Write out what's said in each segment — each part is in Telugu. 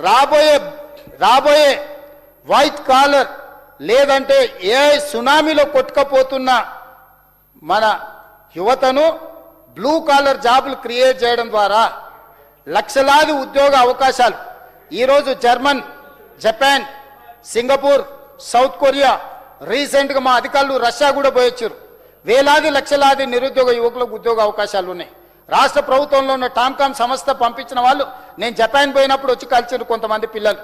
రాబోయే వైట్ కాలర్ లేదంటే ఏ సునామీలో కొట్టుకపోతున్న మన యువతను బ్లూ కాలర్ జాబులు క్రియేట్ చేయడం ద్వారా లక్షలాది ఉద్యోగ అవకాశాలు ఈరోజు German, Japan, Singapore, south Korea, రీసెంట్గా మా అధికారులు రష్యా కూడా పోయొచ్చారు. వేలాది లక్షలాది నిరుద్యోగ యువకులకు ఉద్యోగ అవకాశాలు ఉన్నాయి. రాష్ట్ర ప్రభుత్వంలో ఉన్న టామ్కామ్ సంస్థ పంపించిన వాళ్ళు నేను జపాన్ పోయినప్పుడు వచ్చి కలిసారు కొంతమంది పిల్లలు.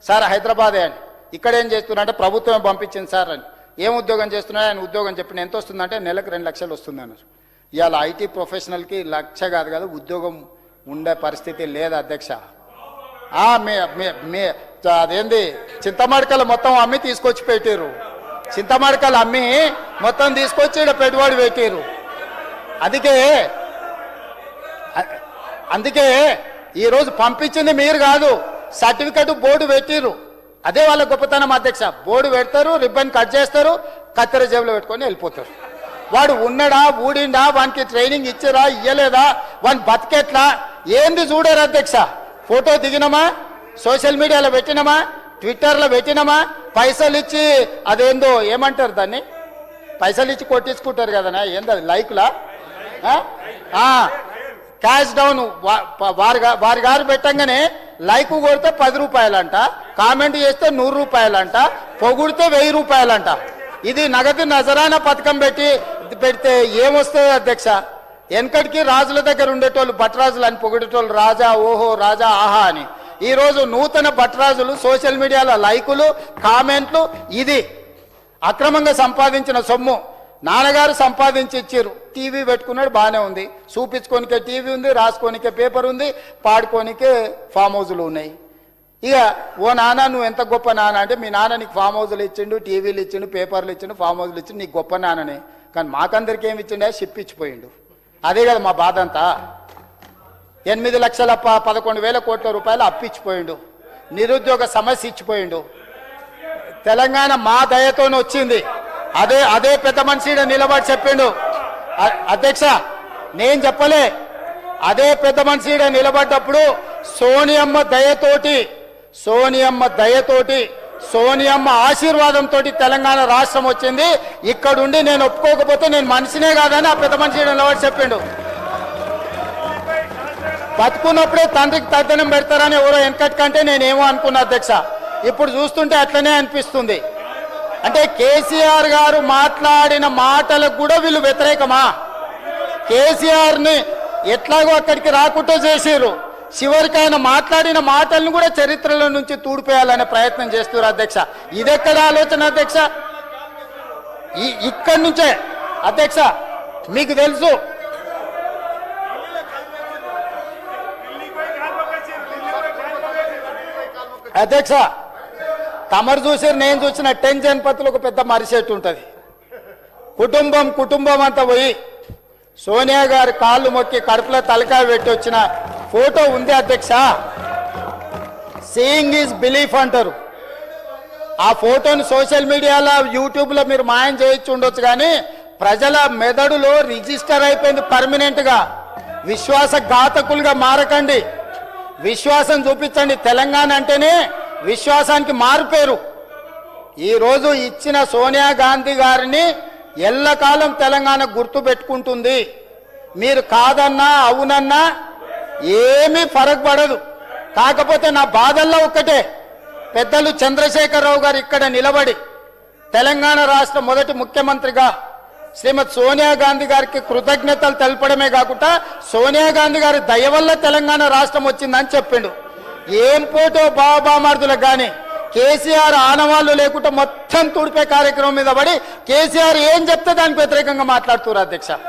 సార్ హైదరాబాదే అని, ఇక్కడ ఏం చేస్తున్నా అంటే ప్రభుత్వమే పంపించింది సార్ అని. ఏం ఉద్యోగం చేస్తున్నా ఆయన ఉద్యోగం చెప్పిన ఎంత వస్తుందంటే నెలకు 2 లక్షలు వస్తుంది అన్నారు. ఇవాళ ఐటీ ప్రొఫెషనల్కి 1 లక్ష కాదు ఉద్యోగం ఉండే పరిస్థితి లేదు అధ్యక్ష. అదేంది చింతమడకలు మొత్తం అమ్మి తీసుకొచ్చి పెట్టారు. చింతమడకలు అమ్మి మొత్తం తీసుకొచ్చి ఇక్కడ పెట్టుబడి పెట్టారు. అందుకే ఈరోజు పంపించింది మీరు కాదు, సర్టిఫికెట్ బోర్డు పెట్టిరు. అదే వాళ్ళ గొప్పతనం అధ్యక్ష. బోర్డు పెడతారు, రిబ్బన్ కట్ చేస్తారు, కత్తెర జేబులో పెట్టుకొని వెళ్ళిపోతారు. వాడు ఉన్నడా ఊడిండా, వానికి ట్రైనింగ్ ఇచ్చిరా ఇయ్యలేదా, వాని బతికెట్లా ఏంది చూడరు అధ్యక్ష. ఫోటో దిగినమా, సోషల్ మీడియాలో పెట్టినమా, ట్విట్టర్లో పెట్టినమా, పైసలు ఇచ్చి అదేందో ఏమంటారు దాన్ని, పైసలు ఇచ్చి కొట్టించుకుంటారు కదనా, ఏంది అది లైక్లా, క్యాష్ డౌన్ వారి గారు పెట్టంగానే లైక్ కొడితే 10 రూపాయలంట, కామెంట్ చేస్తే 100 రూపాయలంట, పొగుడితే 1000 రూపాయలంట. ఇది నగదు నజరానా పథకం పెడితే ఏమొస్తుంది అధ్యక్ష? వెనకటికి రాజుల దగ్గర ఉండేటోళ్ళు భట్రాజులు అని పొగిడేటోళ్ళు, రాజా ఓహో రాజా ఆహా అని. ఈరోజు నూతన భట్రాజులు సోషల్ మీడియాలో లైకులు, కామెంట్లు, ఇది అక్రమంగా సంపాదించిన సొమ్ము. నాన్నగారు సంపాదించి ఇచ్చారు, టీవీ పెట్టుకున్నాడు బాగానే ఉంది, చూపించుకోనికే టీవీ ఉంది, రాసుకోనికే పేపర్ ఉంది, పాడుకోనికే ఫామ్ హౌజులు ఉన్నాయి. ఇక ఓ నాన్న నువ్వు ఎంత గొప్ప నాన్న అంటే, మీ నాన్న నీకు ఫామ్ హౌజులు ఇచ్చిండు, టీవీలు ఇచ్చిండు, పేపర్లు ఇచ్చిండు, ఫామ్ హౌజులు ఇచ్చిండు, నీకు గొప్ప నాన్ననే. కానీ మాకందరికి ఏమి ఇచ్చిండే, షిప్ ఇచ్చిపోయిండు. అదే కదా మా బాధ అంతా. 8,11,000 కోట్ల రూపాయలు అప్పిచ్చిపోయిండు, నిరుద్యోగ సమస్య ఇచ్చిపోయిండు. తెలంగాణ మా దయతోనే వచ్చింది. అదే పెద్ద మనిషి నిలబడి చెప్పిండు అధ్యక్ష, నేను చెప్పలే. అదే పెద్ద మనిషి నిలబడ్డప్పుడు సోనియమ్మ దయతోటి సోనియమ్మ ఆశీర్వాదంతో తెలంగాణ రాష్ట్రం వచ్చింది. ఇక్కడుండి నేను ఒప్పుకోకపోతే నేను మనిషినే కాదని ఆ పెద్ద మనిషి నిలబడి చెప్పిండు. బతుకున్నప్పుడే తండ్రికి తద్దనం పెడతారని ఎవరో వెనకటి కంటే నేనేమో అనుకున్నా అధ్యక్ష. ఇప్పుడు చూస్తుంటే అట్లనే అనిపిస్తుంది. అంటే కేసీఆర్ గారు మాట్లాడిన మాటలకు కూడా వీళ్ళు వ్యతిరేకమా? కేసీఆర్ని ఎట్లాగో అక్కడికి రాకుండా చేసిరు, చివరికి ఆయన మాట్లాడిన మాటలను కూడా చరిత్రలో నుంచి తూడిపోయాలనే ప్రయత్నం చేస్తున్నారు అధ్యక్ష. ఇదెక్కడ ఆలోచన అధ్యక్ష? ఇక్కడి నుంచే అధ్యక్ష మీకు తెలుసు, అధ్యక్ష తమరు చూసారు, నేను చూసిన 10 జనపతులు ఒక పెద్ద మరిచెట్టు ఉంటుంది. కుటుంబం అంతా పోయి సోనియా గారి కాళ్ళు మొక్కి కడుపులో తలకాయ పెట్టి వచ్చిన ఫోటో ఉంది అధ్యక్ష. సీయింగ్ ఈజ్ బిలీఫ్ అంటారు. ఆ ఫోటోని సోషల్ మీడియాలో, యూట్యూబ్లో మీరు మాయం చేయొచ్చు ఉండొచ్చు, కానీ ప్రజల మెదడులో రిజిస్టర్ అయిపోయింది పర్మనెంట్గా. విశ్వాసఘాతకులుగా మారకండి, విశ్వాసం చూపించండి. తెలంగాణ అంటేనే విశ్వాసానికి మారుపేరు. ఈరోజు ఇచ్చిన సోనియా గాంధీ గారిని ఎల్లకాలం తెలంగాణ గుర్తు పెట్టుకుంటుంది. మీరు కాదన్నా అవునన్నా ఏమీ ఫరక్ పడదు. కాకపోతే నా బాధల్లో ఒక్కటే, పెద్దలు చంద్రశేఖరరావు గారు ఇక్కడ నిలబడి తెలంగాణ రాష్ట్ర మొదటి ముఖ్యమంత్రిగా శ్రీమతి సోనియా గాంధీ గారికి కృతజ్ఞతలు తెలపడమే కాకుండా సోనియా గాంధీ గారి దయ వల్ల తెలంగాణ రాష్ట్రం వచ్చిందని చెప్పిండు. ఏం పోటో బాబామర్దులకు కానీ కేసీఆర్ ఆనవాళ్ళు లేకుండా మొత్తం తుడిపే కార్యక్రమం మీద పడి కేసీఆర్ ఏం చెప్తే దానికి వ్యతిరేకంగా మాట్లాడుతున్నారు అధ్యక్ష.